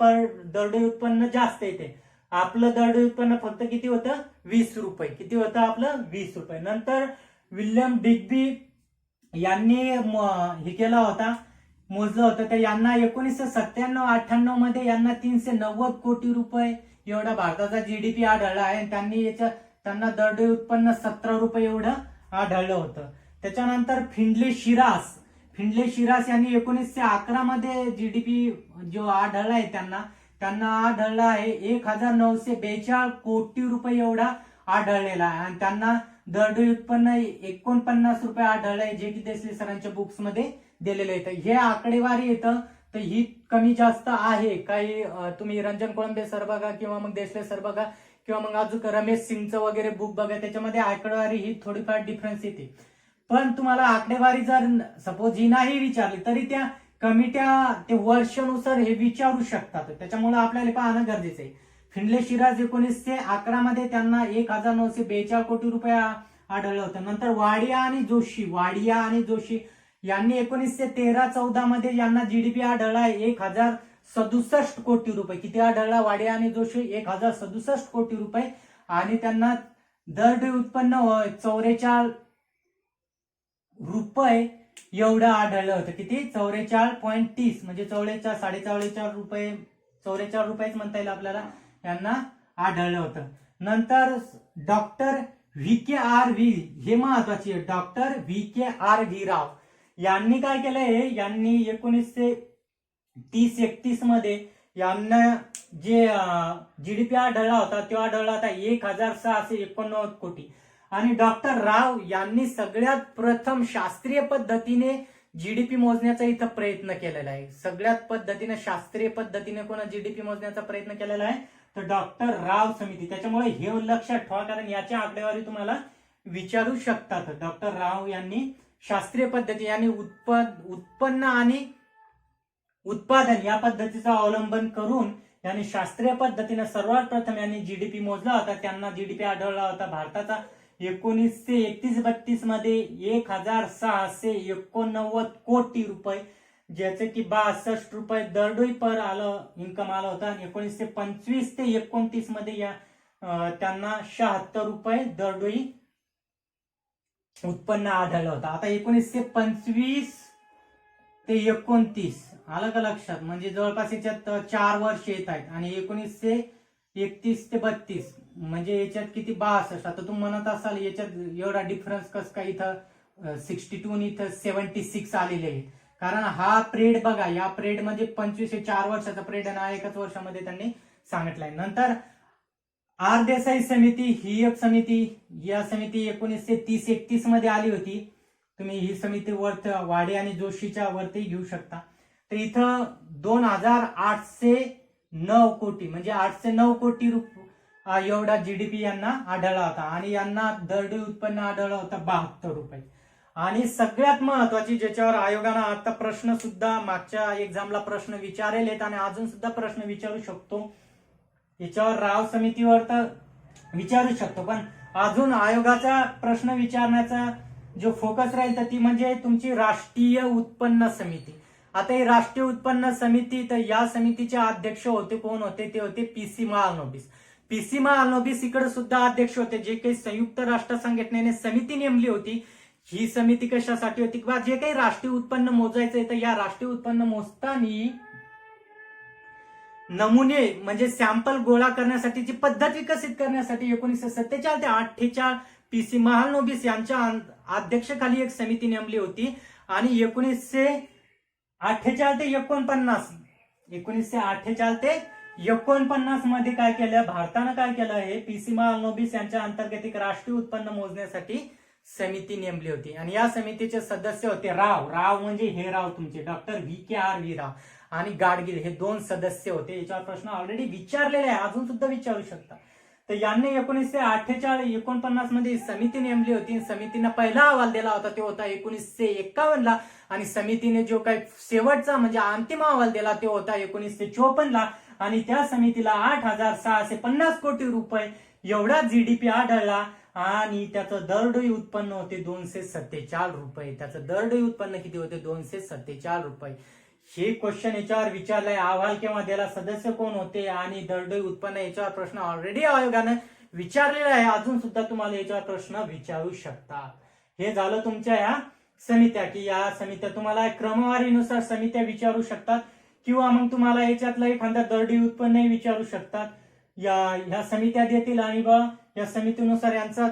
दरडोई उत्पन्न जास्त येते. आपलं दरडोई उत्पन्न फक्त किती होतं, 20 रुपये. किती होतं आपलं, 20 रुपये. नंतर विल्यम डिग्बी यांनी हे केला होता, मोजलं होतं. तर यांना 1997-98 मध्ये यांना 390 कोटी रुपये एवढा भारताचा जीडीपी आढळला आहे. त्यांना दरडोई उत्पन्न 17 रुपये एवढं आढळलं होतं. त्याच्यानंतर फिंडले शिरास यांनी 1911 मध्ये जीडीपी जो आढळला आहे त्यांना आढळला आहे 1942 कोटी रुपये एवढा आढळलेला आहे. आणि त्यांना दरडोई उत्पन्न 49 रुपये आढळलं आहे, जे की देसले सरांच्या बुक्स मध्ये दिलेलं येतं. हे आकडेवारी येतं, तर ही कमी जास्त आहे. काही तुम्ही रंजन कोळंबे सर बघा किंवा मग देसले सर बघा किंवा मग अजून रमेश सिंगचं वगैरे बुक बघा, त्याच्यामध्ये आकडेवारी ही थोडीफार डिफरन्स येते. पण तुम्हाला आकडेवारी जर सपोज ही नाही विचारली तरी त्या कमिट्या ते वर्षानुसार हे विचारू शकतात, त्याच्यामुळे आपल्याला पाहणं गरजेचं आहे. फिंडले शिरास 1911 मध्ये त्यांना 1942 कोटी रुपये आढळलं होतं. नंतर वाडिया आणि जोशी यांनी 1913-14 मध्ये यांना जीडीपी आढळला आहे 1067 कोटी रुपये. किती आढळला वाडिया आणि जोशी, 1067 कोटी रुपये. आणि त्यांना दरडोई उत्पन्न 44 रुपये एवढं आढळलं होतं. किती, 44.30 म्हणजे 44 रुपये, 44 रुपयेच म्हणता येईल आपल्याला, यांना आढळलं होतं. नंतर डॉक्टर VKRV, हे महत्वाची आहे, डॉक्टर VKRV राव यांनी काय केलंय, यांनी 1930-31 मध्ये यांना जे जीडीपी आढळला होता तो आढळला होता 1689 कोटी. आणि डॉक्टर राव यांनी सगळ्यात प्रथम शास्त्रीय पद्धतीने जीडीपी मोजण्याचा इथं प्रयत्न केलेला आहे. सगळ्यात पद्धतीने शास्त्रीय पद्धतीने कोणा जीडीपी मोजण्याचा प्रयत्न केलेला आहे, तर डॉक्टर राव समिती. त्याच्यामुळे हे लक्षात ठेवा, कारण याच्या आकडेवारी तुम्हाला विचारू शकतात. डॉक्टर राव यांनी शास्त्रीय पद्धती यांनी उत्पन्न आणि उत्पादन या पद्धतीचा अवलंबन करून यांनी शास्त्रीय पद्धतीने सर्वात प्रथम यांनी जीडीपी मोजला होता. त्यांना जीडीपी आढळला होता भारताचा 1931-32 मध्ये 1689 कोटी रुपये, ज्याचे की 62 रुपये दरडोई पर इन्कम आलं होतं. आणि 1925 ते 29 मध्ये त्यांना 76 रुपये दरडोई उत्पन्न आढळलं होतं. आता 1925 ते 29 आलं का लक्षात, म्हणजे जवळपास याच्यात 4 वर्ष येत आहेत. आणि 1931 ते 32 म्हणजे याच्यात किती, 62. आता तुम्ही म्हणत असाल याच्यात एवढा डिफरन्स कसं काय, इथं 62 इथं 76 आलेले आहे. कारण हा पिरियड बघा, या पिरियड मध्ये 25 हे 4 वर्षाचा पिरियड आहे, एकच वर्षामध्ये त्यांनी सांगितलंय. नंतर आर देसाई समिती, ही एक समिती, या समिती 1930-31 मध्ये आली होती. तुम्ही ही समिती वाडे आणि जोशीच्या वरती घेऊ शकता. तर इथं 2809 कोटी म्हणजे 809 कोटी एवढा जीडीपी यांना आढळला होता. आणि यांना दरडोई उत्पन्न आढळलं होतं 72 रुपये. आणि सगळ्यात महत्वाची, ज्याच्यावर आयोगानं आता प्रश्न सुद्धा मागच्या एक्झामला प्रश्न विचारले आणि अजून सुद्धा प्रश्न विचारू शकतो, याच्यावर राव समितीवर तर विचारू शकतो, पण अजून आयोगाचा प्रश्न विचारण्याचा जो फोकस राहील तर ती म्हणजे तुमची राष्ट्रीय उत्पन्न समिती. आता ही राष्ट्रीय उत्पन्न समिती, तर या समितीचे अध्यक्ष होते, कोण होते, ते होते PC महालनोबिस. PC महालनोबिस इकडे सुद्धा अध्यक्ष होते, जे काही संयुक्त राष्ट्र संघटनेने समिती नेमली होती. ही समिती कशासाठी होती, किंवा जे काही राष्ट्रीय उत्पन्न मोजायचंय, तर या राष्ट्रीय उत्पन्न मोजताना नमुने म्हणजे सॅम्पल गोळा करण्यासाठीची पद्धत विकसित करण्यासाठी 1947 ते 48 PC महालनोबिस यांच्या अध्यक्षाखाली एक समिती नेमली होती. आणि 1948 ते 49 मध्ये काय केलं, भारतानं काय केलं, हे PC महालनोबिस यांच्या अंतर्गत एक राष्ट्रीय उत्पन्न मोजण्यासाठी समिती नेमली होती. आणि या समितीचे सदस्य होते राव म्हणजे हे राव तुमचे डॉक्टर VKRV राव आणि गाडगीळ, हे 2 सदस्य होते. याच्यावर प्रश्न ऑलरेडी विचारलेले आहे, अजून सुद्धा विचारू शकता. तर यांनी 1948-49 मध्ये समिती नेमली होती. समितीने पहिला अहवाल दिला होता तो होता 1951 ला. आणि समितीने जो काही शेवटचा म्हणजे अंतिम अहवाल दिला तो होता 1954 ला. आणि त्या समितीला 8650 कोटी रुपये एवढा जीडीपी आढळला. आणि त्याचं दरडोई उत्पन्न होते 247 रुपये. त्याचं दरडोई उत्पन्न किती होते? 247 रुपये. हे क्वेश्चन याच्यावर विचारलाय. अहवाल केव्हा दिला, सदस्य कोण होते आणि दरडोई उत्पन्न याच्यावर प्रश्न ऑलरेडी आयोगानं विचारलेला आहे. अजून सुद्धा तुम्हाला याच्यावर प्रश्न विचारू शकता. हे झालं तुमच्या या समित्या, की या समित्या तुम्हाला क्रमवारीनुसार समित्या विचारू शकतात किंवा मग तुम्हाला याच्यातलं एखादा दरडोई उत्पन्न विचारू शकतात. ह्या समित्या देतील आणि या समितीनुसार यांचा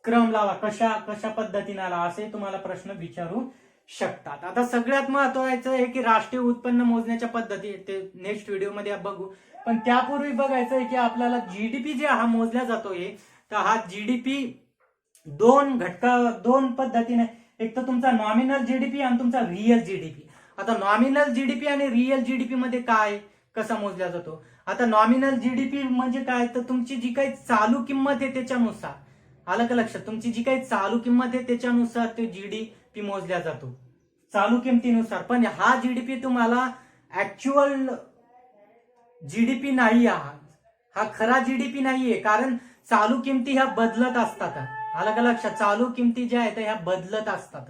क्रम लावा, कशा पद्धतीने आला असे तुम्हाला प्रश्न विचारू शकतात. आता सगळ्यात महत्वाचं आहे की राष्ट्रीय उत्पन्न मोजण्याच्या पद्धती ते नेक्स्ट व्हिडिओमध्ये बघू. पण त्यापूर्वी बघायचं आहे की आपल्याला जीडीपी जे हा मोजला जातोय, तर हा जीडीपी दोन पद्धतीने, एक तर तुमचा नॉमिनल जीडीपी आणि तुमचा रिअल जीडीपी. आता नॉमिनल जीडीपी आणि रिअल जीडीपी मध्ये कसा मोजला जातो? आता नॉमिनल जीडीपी म्हणजे काय, तर तुमची जी काही चालू किंमत आहे त्याच्यानुसार, आलं का लक्षात, तुमची जी काही चालू किंमत आहे त्याच्यानुसार तो जीडीपी मोजला जातो, चालू किमतीनुसार. पण हा जीडीपी तुम्हाला ऍक्च्युअल जीडीपी नाही, हा खरा जीडीपी नाहीये, कारण चालू किमती ह्या बदलत असतात. आलं का लक्षात, चालू किमती ज्या आहेत ह्या बदलत असतात.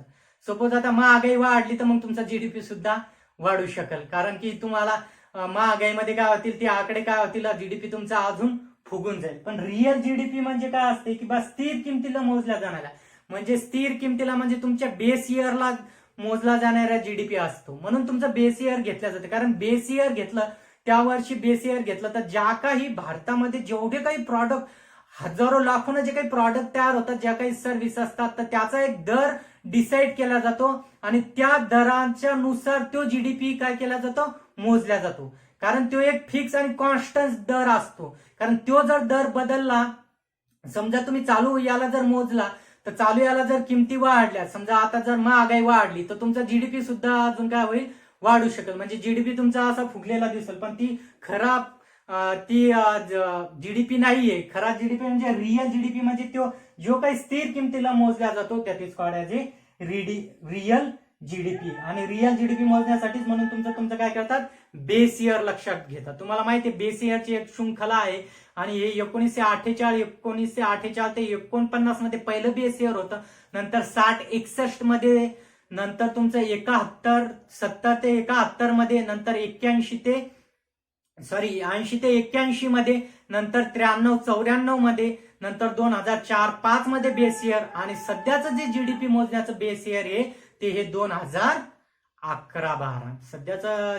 सपोज आता महागाई वाढली तर मग तुमचा जीडीपी सुद्धा वाढू शकेल, कारण की तुम्हाला महागाईमध्ये काय होतील, ते आकडे काय होतील, जीडीपी तुमचा अजून फुगून जाईल. पण रिअल जीडीपी म्हणजे काय असते की स्थिर किमतीला मोजल्या जाणाऱ्या, म्हणजे स्थिर किमतीला म्हणजे तुमच्या बेस इयरला मोजला जाणारा जीडीपी असतो. म्हणून तुमचं बेस इयर घेतलं जातं, कारण बेस इयर घेतलं, त्या वर्षी बेस इयर घेतलं तर ज्या काही भारतामध्ये जेवढे काही प्रॉडक्ट, हजारो लाखोनं जे काही प्रॉडक्ट तयार होतात, ज्या काही सर्व्हिस असतात, तर त्याचा एक दर डिसाईड केला जातो आणि त्या दराच्या नुसार तो जीडीपी काय केला जातो, मोजला जातो. कारण तो एक फिक्स आणि कॉन्स्टंट दर असतो. कारण तो जर दर बदलला, समजा तुम्ही चालू याला जर मोजला, तर चालू याला जर किमती वाढल्या, समजा आता जर महागाई वाढली, तर तुमचा जीडीपी सुद्धा अजून काय होईल, वाढू शकेल. म्हणजे जीडीपी तुमचा असा फुगलेला दिसेल, पण ती खरा जीडीपी नाहीये. खरा जीडीपी म्हणजे रिअल जीडीपी, म्हणजे तो जो काही स्थिर किमतीला मोजला जातो त्यातच काढायचे रिअल जीडीपी. आणि रिअल जीडीपी मोजण्यासाठीच म्हणून तुमचं काय करतात, बेस इयर लक्षात घेतात. तुम्हाला माहिती आहे बेस इयरची एक शृंखला आहे आणि हे 1948 ते 49 मध्ये पहिलं बेस इयर होतं. नंतर 60-61 मध्ये, नंतर तुमचं 70 ते 71 मध्ये, नंतर 80 ते 81 मध्ये, नंतर 93-94 मध्ये, नंतर 2004-5 मध्ये बेस इयर. आणि सध्याचं जे जीडीपी मोजण्याचं बेस इयर आहे ते हे 2011-12. सध्याचं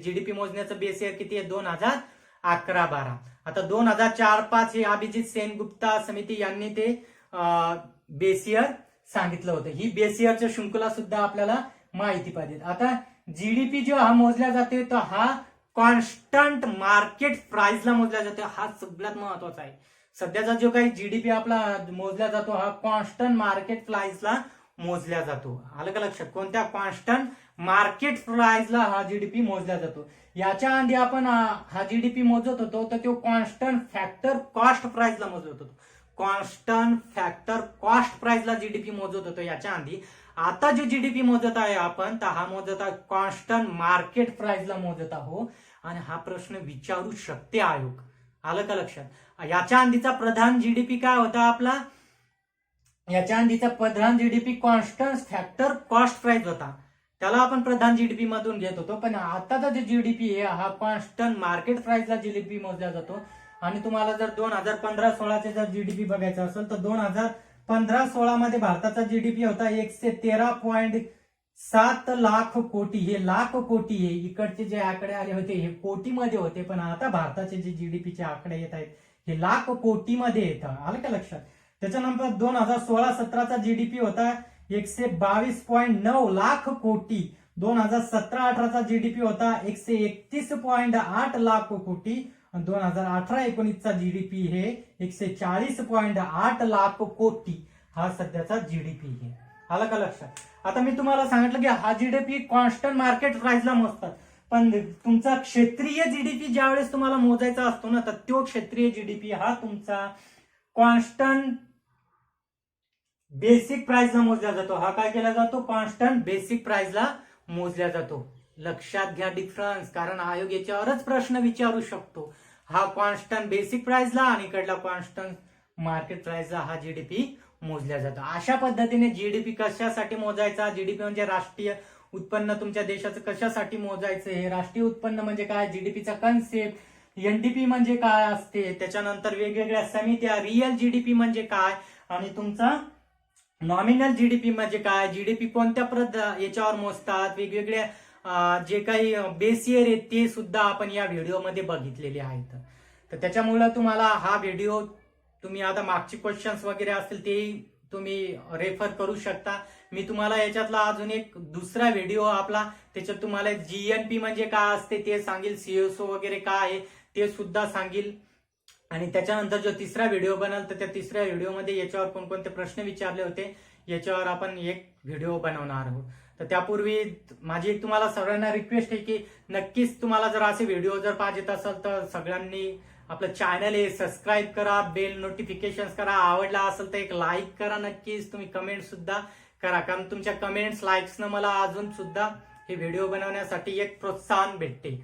जीडीपी मोजण्याचं बेस इयर किती आहे, 2011-12. आता 2004-5 हे अभिजित सेनगुप्ता समिती यांनी ते बेस इयर सांगितलं होतं. ही बेस इयरच्या शृंखला सुद्धा आपल्याला माहिती पाहिजे. आता जीडीपी जो हा मोजला जाते, तर हा कॉन्स्टंट मार्केट प्राइसला मोजला जातो. हा सगळ्यात महत्वाचा आहे. सध्याचा जो काही जीडीपी आपला मोजला जातो, हा कॉन्स्टंट मार्केट प्राइसला मोजला जातो. आलं का लक्षात, कोणत्या कॉन्स्टंट मार्केट प्राइसला हा जीडीपी मोजला जातो. याच्या आधी आपण हा जीडीपी मोजत होतो, तर तो कॉन्स्टंट फॅक्टर कॉस्ट प्राइसला मोजत होतो. कॉन्स्टंट फॅक्टर कॉस्ट प्राइसला जीडीपी मोजत होतो याच्या आधी. आता जो जीडीपी मोजत आहे आपण, तर हा मोजत आहे कॉन्स्टंट मार्केट प्राइसला मोजत आहोत. आणि हा प्रश्न विचारू शकते आयोग. आलं का लक्षात. याच्या आधीचा प्रधान जीडीपी काय होता आपला, याच्या आधीचा प्रधान GDP constant factor cost price होता, त्याला आपण प्रधान जीडीपी मधून घेत होतो. पण आताचा जे जीडीपी आहे हा कॉन्स्टंट मार्केट प्राइसला जीडीपी मोजला जातो. आणि तुम्हाला जर 2015-16 जर जीडीपी बघायचं असेल, तर 2015-16 मध्ये भारताचा जीडीपी होता 113.7 लाख कोटी. हे लाख कोटी आहे, इकडचे जे आकडे आले होते हे कोटीमध्ये होते, पण आता भारताचे जे जीडीपीचे आकडे येत आहेत हे लाख कोटीमध्ये येतं. आलं का लक्षात. त्याच्यानंतर 2016-17चा जीडीपी होता 122.9 लाख कोटी. 2017-18चा जीडीपी होता 131.8 लाख कोटी. 2018-19चा जीडीपी हे 140.8 लाख कोटी हा सध्याचा जीडीपी आहे. आलं का लक्षात. आता मी तुम्हाला सांगितलं की हा जीडीपी कॉन्स्टंट मार्केट प्राइसला मोजतात, पण तुमचा क्षेत्रीय जीडीपी ज्यावेळेस तुम्हाला मोजायचा असतो ना, तर तो क्षेत्रीय जीडीपी हा तुमचा कॉन्स्टंट बेसिक प्राइसला मोजला जातो. हा काय केला जातो, कॉन्स्टंट बेसिक प्राइसला मोजला जातो. लक्षात घ्या डिफरन्स, कारण आयोग याच्यावरच प्रश्न विचारू शकतो. हा कॉन्स्टंट बेसिक प्राइसला आणि इकडला कॉन्स्टंट मार्केट प्राइस हा जीडीपी मोजला जातो. अशा पद्धतीने जीडीपी कशासाठी मोजायचा, जीडीपी म्हणजे राष्ट्रीय उत्पन्न तुमच्या देशाचं कशासाठी मोजायचं, हे राष्ट्रीय उत्पन्न म्हणजे काय, जीडीपीचा कन्सेप्ट, एनडीपी म्हणजे काय असते, त्याच्यानंतर वेगवेगळ्या समित्या, रिअल जीडीपी म्हणजे काय, आणि तुमचा नॉमिनल जीडीपी म्हणजे काय, जीडीपी कोणत्या याच्यावर मोजतात, वेगवेगळ्या जे काही बेस इयर आहेत ते सुद्धा आपण या व्हिडिओमध्ये बघितलेले आहेत. तर त्याच्यामुळं तुम्हाला हा व्हिडिओ, तुम्ही आता मागचे क्वेश्चन्स वगैरे असतील ते तुम्ही रेफर करू शकता. मी तुम्हाला याच्यातला अजून एक दुसरा व्हिडिओ आपला, त्याच्यात तुम्हाला जीएनपी म्हणजे काय असते ते सांगेल, सीएसओ वगैरे काय आहे ते सुद्धा सांगेल. आणि त्याच्यानंतर जो तिसरा व्हिडिओ बनल तर त्या तिसऱ्या व्हिडिओमध्ये याच्यावर कोणकोणते प्रश्न विचारले होते याच्यावर आपण एक व्हिडिओ बनवणार आहोत. तर त्यापूर्वी माझी एक तुम्हाला सगळ्यांना रिक्वेस्ट आहे की नक्कीच तुम्हाला जर असे व्हिडिओ जर पाहिजेत असेल तर सगळ्यांनी आपलं चॅनल आहे सबस्क्राईब करा, बेल नोटिफिकेशन करा, आवडला असेल तर एक लाईक करा, नक्कीच तुम्ही कमेंट सुद्धा करा, कारण तुमच्या कमेंट्स लाईक्सनं मला अजून सुद्धा हे व्हिडिओ बनवण्यासाठी एक प्रोत्साहन भेटते.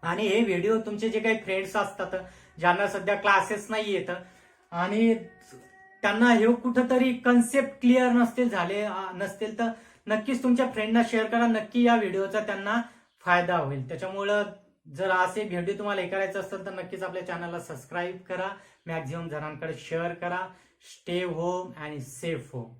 आणि हे व्हिडिओ तुमचे जे काही फ्रेंड्स असतात ज्यांना सध्या क्लासेस नाही येत आणि त्यांना हे कुठंतरी कन्सेप्ट क्लिअर नसतील तर नक्कीच तुमच्या फ्रेंडना शेअर करा, नक्की या व्हिडिओचा त्यांना फायदा होईल. त्याच्यामुळं जर असे व्हिडिओ तुम्हाला हे करायचं असेल तर नक्कीच आपल्या चॅनलला सबस्क्राईब करा, मॅक्झिमम जणांकडे शेअर करा. Stay home and safe home.